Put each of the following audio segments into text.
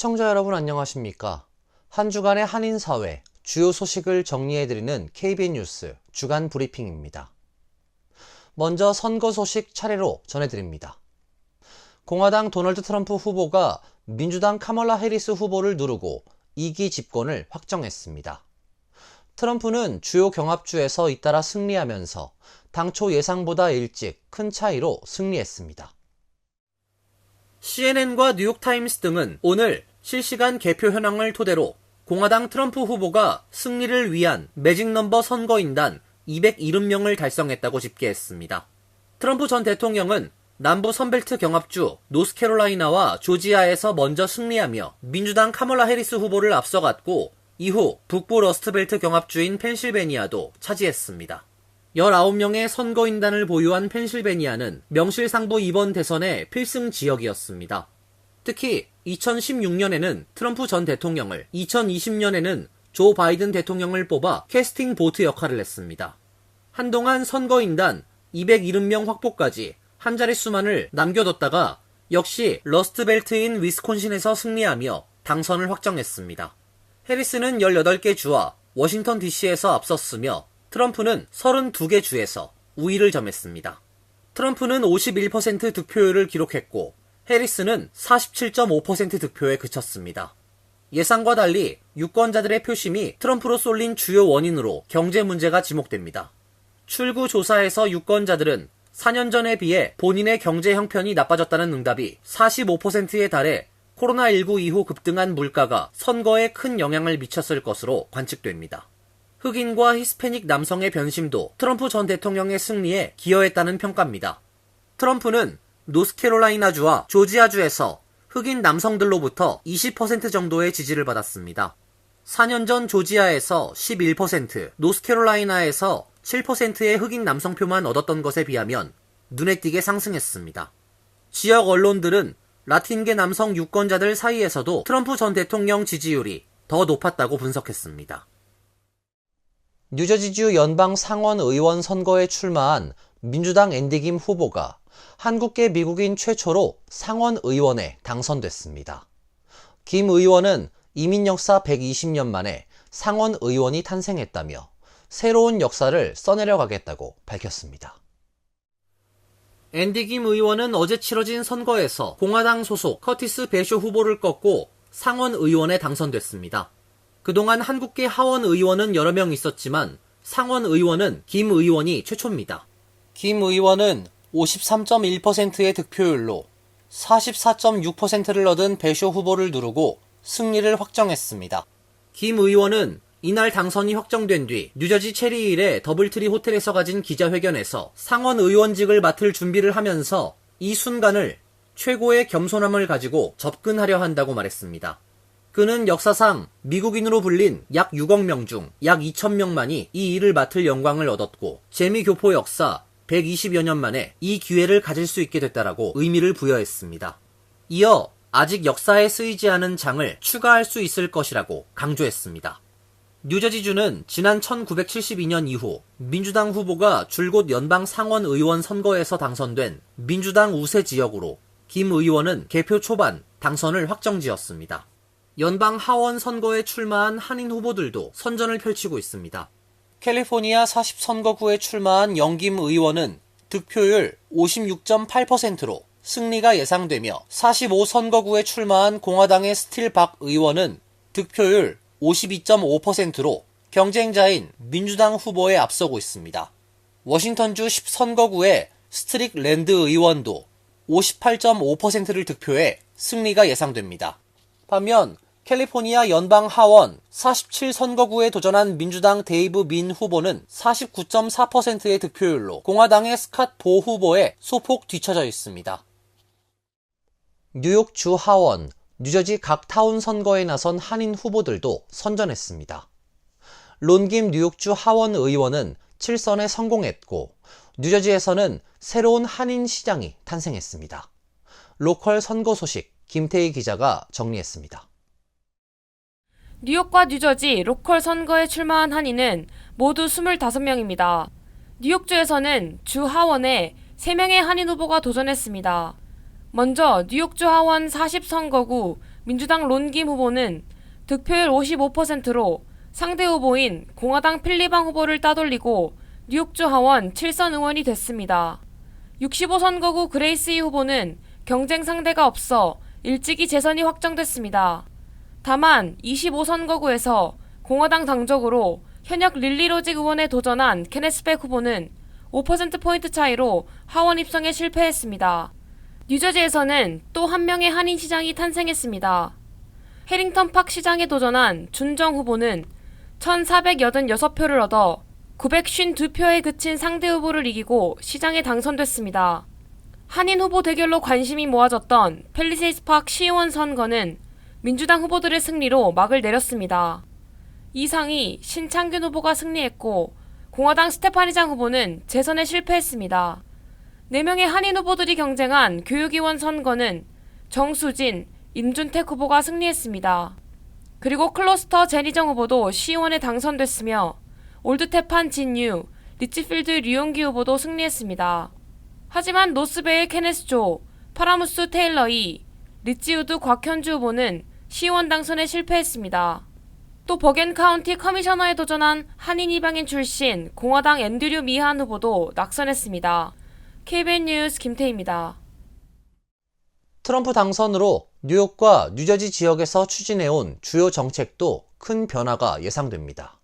시청자 여러분 안녕하십니까? 한 주간의 한인사회 주요 소식을 정리해드리는 KBN 뉴스 주간 브리핑입니다. 먼저 선거 소식 차례로 전해드립니다. 공화당 도널드 트럼프 후보가 민주당 카멀라 해리스 후보를 누르고 2기 집권을 확정했습니다. 트럼프는 주요 경합주에서 잇따라 승리하면서 당초 예상보다 일찍 큰 차이로 승리했습니다. CNN과 뉴욕타임스 등은 오늘 실시간 개표 현황을 토대로 공화당 트럼프 후보가 승리를 위한 매직 넘버 선거인단 270명을 달성했다고 집계했습니다. 트럼프 전 대통령은 남부 선벨트 경합주 노스캐롤라이나와 조지아에서 먼저 승리하며 민주당 카멀라 해리스 후보를 앞서갔고 이후 북부 러스트벨트 경합주인 펜실베니아도 차지했습니다. 19명의 선거인단을 보유한 펜실베니아는 명실상부 이번 대선의 필승 지역이었습니다. 특히 2016년에는 트럼프 전 대통령을, 2020년에는 조 바이든 대통령을 뽑아 캐스팅 보트 역할을 했습니다. 한동안 선거인단 270명 확보까지 한 자릿수만을 남겨뒀다가 역시 러스트벨트인 위스콘신에서 승리하며 당선을 확정했습니다. 해리스는 18개 주와 워싱턴 DC에서 앞섰으며 트럼프는 32개 주에서 우위를 점했습니다. 트럼프는 51% 득표율을 기록했고 해리스는 47.5% 득표에 그쳤습니다. 예상과 달리 유권자들의 표심이 트럼프로 쏠린 주요 원인으로 경제 문제가 지목됩니다. 출구 조사에서 유권자들은 4년 전에 비해 본인의 경제 형편이 나빠졌다는 응답이 45%에 달해 코로나19 이후 급등한 물가가 선거에 큰 영향을 미쳤을 것으로 관측됩니다. 흑인과 히스패닉 남성의 변심도 트럼프 전 대통령의 승리에 기여했다는 평가입니다. 트럼프는 노스캐롤라이나주와 조지아주에서 흑인 남성들로부터 20% 정도의 지지를 받았습니다. 4년 전 조지아에서 11%, 노스캐롤라이나에서 7%의 흑인 남성표만 얻었던 것에 비하면 눈에 띄게 상승했습니다. 지역 언론들은 라틴계 남성 유권자들 사이에서도 트럼프 전 대통령 지지율이 더 높았다고 분석했습니다. 뉴저지주 연방 상원 의원 선거에 출마한 민주당 앤디 김 후보가 한국계 미국인 최초로 상원 의원에 당선됐습니다. 김 의원은 이민 역사 120년 만에 상원 의원이 탄생했다며 새로운 역사를 써내려가겠다고 밝혔습니다. 앤디 김 의원은 어제 치러진 선거에서 공화당 소속 커티스 배쇼 후보를 꺾고 상원 의원에 당선됐습니다. 그동안 한국계 하원 의원은 여러 명 있었지만 상원 의원은 김 의원이 최초입니다. 김 의원은 53.1%의 득표율로 44.6%를 얻은 배쇼 후보를 누르고 승리를 확정했습니다. 김 의원은 이날 당선이 확정된 뒤 뉴저지 체리힐의 더블트리 호텔에서 가진 기자회견에서 상원 의원직을 맡을 준비를 하면서 이 순간을 최고의 겸손함을 가지고 접근하려 한다고 말했습니다. 그는 역사상 미국인으로 불린 약 6억 명 중 약 2,000명만이 이 일을 맡을 영광을 얻었고 재미교포 역사 120여 년 만에 이 기회를 가질 수 있게 됐다라고 의미를 부여했습니다. 이어 아직 역사에 쓰이지 않은 장을 추가할 수 있을 것이라고 강조했습니다. 뉴저지주는 지난 1972년 이후 민주당 후보가 줄곧 연방 상원 의원 선거에서 당선된 민주당 우세 지역으로 김 의원은 개표 초반 당선을 확정지었습니다. 연방 하원 선거에 출마한 한인 후보들도 선전을 펼치고 있습니다. 캘리포니아 40선거구에 출마한 영김 의원은 득표율 56.8%로 승리가 예상되며 45선거구에 출마한 공화당의 스틸 박 의원은 득표율 52.5%로 경쟁자인 민주당 후보에 앞서고 있습니다. 워싱턴주 10선거구의 스트릭 랜드 의원도 58.5%를 득표해 승리가 예상됩니다. 반면 캘리포니아 연방 하원 47선거구에 도전한 민주당 데이브 민 후보는 49.4%의 득표율로 공화당의 스캇 보 후보에 소폭 뒤처져 있습니다. 뉴욕 주 하원, 뉴저지 각 타운 선거에 나선 한인 후보들도 선전했습니다. 론김 뉴욕주 하원 의원은 7선에 성공했고 뉴저지에서는 새로운 한인 시장이 탄생했습니다. 로컬 선거 소식 김태희 기자가 정리했습니다. 뉴욕과 뉴저지 로컬 선거에 출마한 한인은 모두 25명입니다. 뉴욕주에서는 주 하원에 3명의 한인 후보가 도전했습니다. 먼저 뉴욕주 하원 40선거구 민주당 론김 후보는 득표율 55%로 상대 후보인 공화당 필리방 후보를 따돌리고 뉴욕주 하원 7선 의원이 됐습니다. 65선거구 그레이스이 후보는 경쟁 상대가 없어 일찍이 재선이 확정됐습니다. 다만 25선거구에서 공화당 당적으로 현역 릴리 로직 의원에 도전한 케네스 백 후보는 5%포인트 차이로 하원 입성에 실패했습니다. 뉴저지에서는 또 한 명의 한인 시장이 탄생했습니다. 해링턴 팍 시장에 도전한 준정 후보는 1,486표를 얻어 952표에 그친 상대 후보를 이기고 시장에 당선됐습니다. 한인 후보 대결로 관심이 모아졌던 팰리세이드 파크 시의원 선거는 민주당 후보들의 승리로 막을 내렸습니다. 이상희, 신창균 후보가 승리했고 공화당 스테파니장 후보는 재선에 실패했습니다. 4명의 한인 후보들이 경쟁한 교육위원 선거는 정수진, 임준택 후보가 승리했습니다. 그리고 클로스터 제니정 후보도 시의원에 당선됐으며 올드테판 진유, 리치필드 류용기 후보도 승리했습니다. 하지만 노스베일 케네스 조, 파라무스 테일러 이, 리치우드 곽현주 후보는 시의원 당선에 실패했습니다. 또 버겐 카운티 커미셔너에 도전한 한인 이방인 출신 공화당 앤드류 미한 후보도 낙선했습니다. KBN 뉴스 김태희입니다. 트럼프 당선으로 뉴욕과 뉴저지 지역에서 추진해온 주요 정책도 큰 변화가 예상됩니다.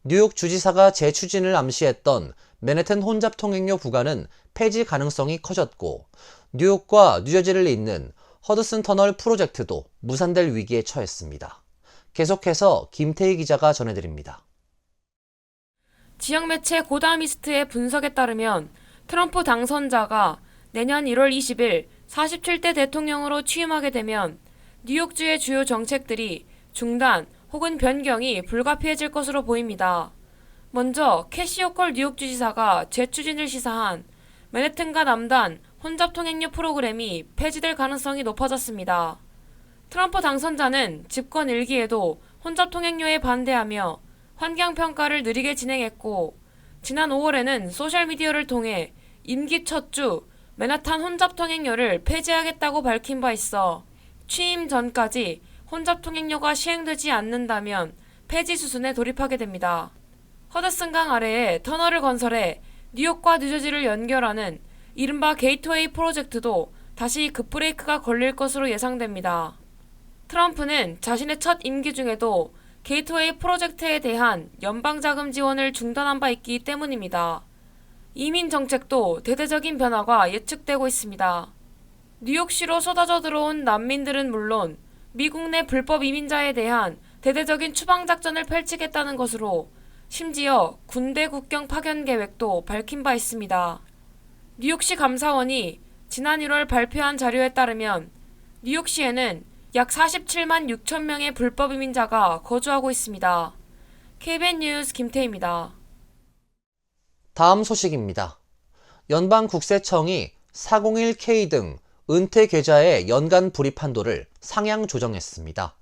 뉴욕 주지사가 재추진을 암시했던 맨해튼 혼잡 통행료 부과는 폐지 가능성이 커졌고 뉴욕과 뉴저지를 잇는 허드슨 터널 프로젝트도 무산될 위기에 처했습니다. 계속해서 김태희 기자가 전해드립니다. 지역 매체 고다미스트의 분석에 따르면 트럼프 당선자가 내년 1월 20일 47대 대통령으로 취임하게 되면 뉴욕주의 주요 정책들이 중단 혹은 변경이 불가피해질 것으로 보입니다. 먼저 캐시 호컬 뉴욕주지사가 재추진을 시사한 맨해튼과 남단 혼잡 통행료 프로그램이 폐지될 가능성이 높아졌습니다. 트럼프 당선자는 집권 1기에도 혼잡 통행료에 반대하며 환경평가를 느리게 진행했고 지난 5월에는 소셜미디어를 통해 임기 첫 주 맨하탄 혼잡 통행료를 폐지하겠다고 밝힌 바 있어 취임 전까지 혼잡 통행료가 시행되지 않는다면 폐지 수순에 돌입하게 됩니다. 허드슨강 아래에 터널을 건설해 뉴욕과 뉴저지를 연결하는 이른바 게이트웨이 프로젝트도 다시 급브레이크가 걸릴 것으로 예상됩니다. 트럼프는 자신의 첫 임기 중에도 게이트웨이 프로젝트에 대한 연방자금 지원을 중단한 바 있기 때문입니다. 이민 정책도 대대적인 변화가 예측되고 있습니다. 뉴욕시로 쏟아져 들어온 난민들은 물론 미국 내 불법 이민자에 대한 대대적인 추방작전을 펼치겠다는 것으로 심지어 군대 국경 파견 계획도 밝힌 바 있습니다. 뉴욕시 감사원이 지난 1월 발표한 자료에 따르면 뉴욕시에는 약 47만 6천 명의 불법 이민자가 거주하고 있습니다. KBN 뉴스 김태희입니다. 다음 소식입니다. 연방국세청이 401K 등 은퇴 계좌의 연간 불입 한도를 상향 조정했습니다.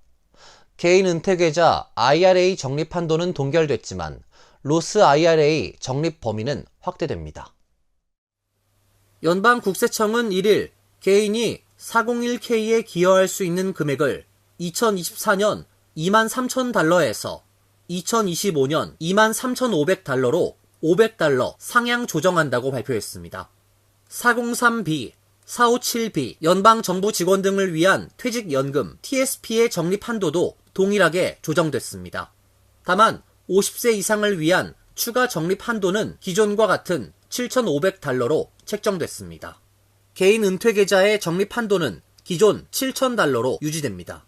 개인 은퇴 계좌 IRA 적립 한도는 동결됐지만 로스 IRA 적립 범위는 확대됩니다. 연방국세청은 1일 개인이 401K에 기여할 수 있는 금액을 2024년 23,000달러에서 2025년 23,500달러로 $500 상향 조정한다고 발표했습니다. 403B, 457B 연방정부 직원 등을 위한 퇴직연금 TSP의 적립 한도도 동일하게 조정됐습니다. 다만 50세 이상을 위한 추가 적립 한도는 기존과 같은 $7,500로 책정됐습니다. 개인 은퇴 계좌의 적립 한도는 기존 $7,000로 유지됩니다.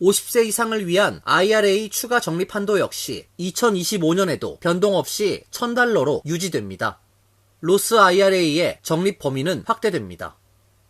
50세 이상을 위한 IRA 추가 적립 한도 역시 2025년에도 변동 없이 $1,000로 유지됩니다. 로스 IRA의 적립 범위는 확대됩니다.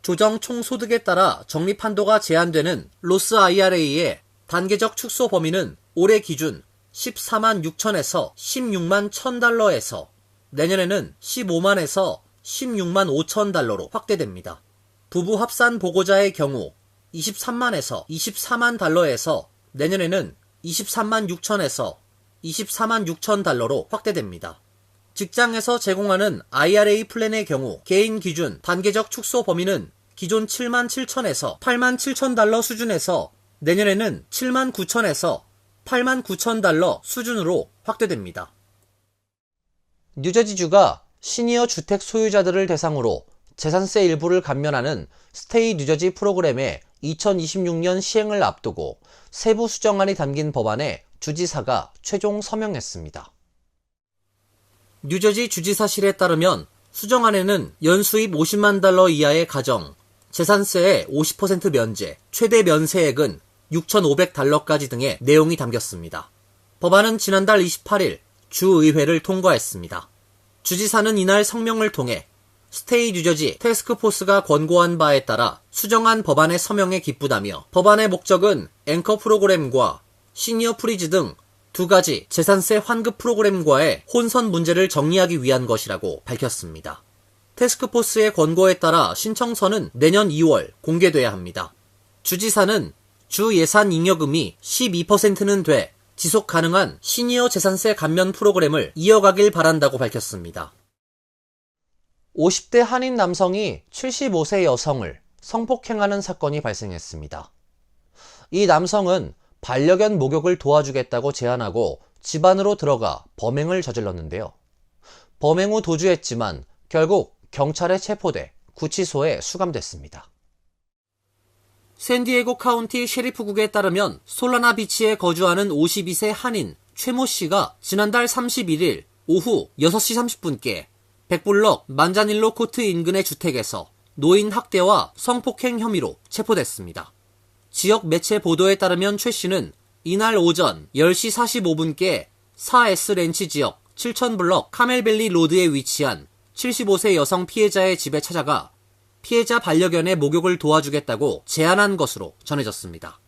조정 총 소득에 따라 적립 한도가 제한되는 로스 IRA의 단계적 축소 범위는 올해 기준 14만 6천에서 16만 1,000달러에서 내년에는 15만에서 16만 5천 달러로 확대됩니다. 부부 합산 보고자의 경우 23만에서 24만 달러에서 내년에는 23만 6천에서 24만 6천 달러로 확대됩니다. 직장에서 제공하는 IRA 플랜의 경우 개인 기준 단계적 축소 범위는 기존 7만 7천에서 8만 7천 달러 수준에서 내년에는 7만 9천에서 8만 9천 달러 수준으로 확대됩니다. 뉴저지주가 시니어 주택 소유자들을 대상으로 재산세 일부를 감면하는 스테이 뉴저지 프로그램의 2026년 시행을 앞두고 세부 수정안이 담긴 법안에 주지사가 최종 서명했습니다. 뉴저지 주지사실에 따르면 수정안에는 연수입 50만 달러 이하의 가정, 재산세의 50% 면제, 최대 면세액은 6,500달러까지 등의 내용이 담겼습니다. 법안은 지난달 28일 주의회를 통과했습니다. 주지사는 이날 성명을 통해 스테이 뉴저지 태스크포스가 권고한 바에 따라 수정안 법안의 서명에 기쁘다며 법안의 목적은 앵커 프로그램과 시니어 프리즈 등 두 가지 재산세 환급 프로그램과의 혼선 문제를 정리하기 위한 것이라고 밝혔습니다. 태스크포스의 권고에 따라 신청서는 내년 2월 공개돼야 합니다. 주지사는 주 예산 잉여금이 12%는 돼 지속 가능한 시니어 재산세 감면 프로그램을 이어가길 바란다고 밝혔습니다. 50대 한인 남성이 75세 여성을 성폭행하는 사건이 발생했습니다. 이 남성은 반려견 목욕을 도와주겠다고 제안하고 집 안으로 들어가 범행을 저질렀는데요. 범행 후 도주했지만 결국 경찰에 체포돼 구치소에 수감됐습니다. 샌디에고 카운티 셰리프국에 따르면 솔라나 비치에 거주하는 52세 한인 최모 씨가 지난달 31일 오후 6시 30분께 백블럭 만자닐로 코트 인근의 주택에서 노인 학대와 성폭행 혐의로 체포됐습니다. 지역 매체 보도에 따르면 최 씨는 이날 오전 10시 45분께 4S 렌치 지역 7000블럭 카멜밸리 로드에 위치한 75세 여성 피해자의 집에 찾아가 피해자 반려견의 목욕을 도와주겠다고 제안한 것으로 전해졌습니다.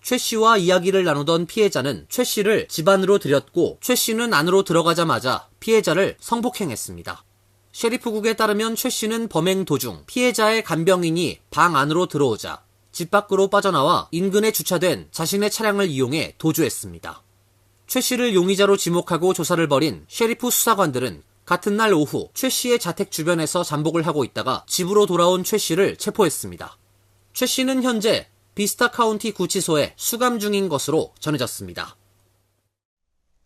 최 씨와 이야기를 나누던 피해자는 최 씨를 집 안으로 들였고 최 씨는 안으로 들어가자마자 피해자를 성폭행했습니다. 셰리프국에 따르면 최 씨는 범행 도중 피해자의 간병인이 방 안으로 들어오자 집 밖으로 빠져나와 인근에 주차된 자신의 차량을 이용해 도주했습니다. 최 씨를 용의자로 지목하고 조사를 벌인 셰리프 수사관들은 같은 날 오후 최 씨의 자택 주변에서 잠복을 하고 있다가 집으로 돌아온 최 씨를 체포했습니다. 최 씨는 현재 비스타 카운티 구치소에 수감 중인 것으로 전해졌습니다.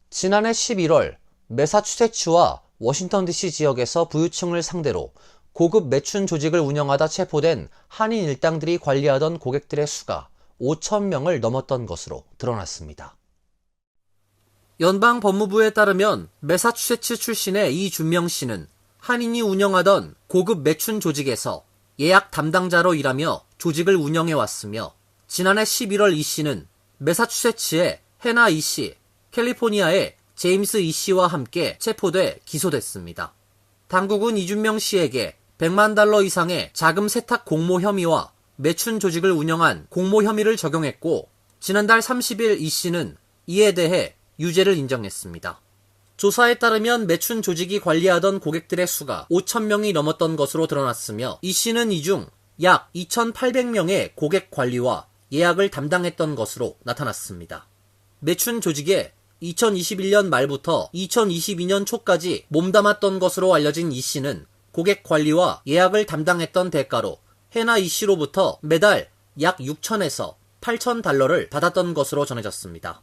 지난해 11월 매사추세츠와 워싱턴 DC 지역에서 부유층을 상대로 고급 매춘 조직을 운영하다 체포된 한인 일당들이 관리하던 고객들의 수가 5,000명을 넘었던 것으로 드러났습니다. 연방 법무부에 따르면 매사추세츠 출신의 이준명 씨는 한인이 운영하던 고급 매춘 조직에서 예약 담당자로 일하며 조직을 운영해왔으며 지난해 11월 이 씨는 매사추세츠의 해나 이 씨, 캘리포니아의 제임스 이 씨와 함께 체포돼 기소됐습니다. 당국은 이준명 씨에게 100만 달러 이상의 자금 세탁 공모 혐의와 매춘 조직을 운영한 공모 혐의를 적용했고 지난달 30일 이 씨는 이에 대해 유죄를 인정했습니다. 조사에 따르면 매춘 조직이 관리하던 고객들의 수가 5,000명이 넘었던 것으로 드러났으며 이 씨는 이 중 약 2,800명의 고객 관리와 예약을 담당했던 것으로 나타났습니다. 매춘 조직에 2021년 말부터 2022년 초까지 몸담았던 것으로 알려진 이 씨는 고객 관리와 예약을 담당했던 대가로 해나 이 씨로부터 매달 약 6,000에서 8,000달러를 받았던 것으로 전해졌습니다.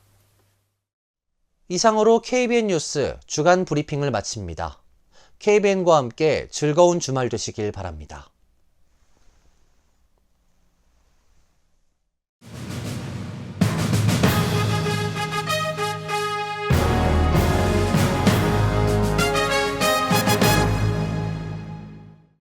이상으로 KBN 뉴스 주간 브리핑을 마칩니다. KBN과 함께 즐거운 주말 되시길 바랍니다.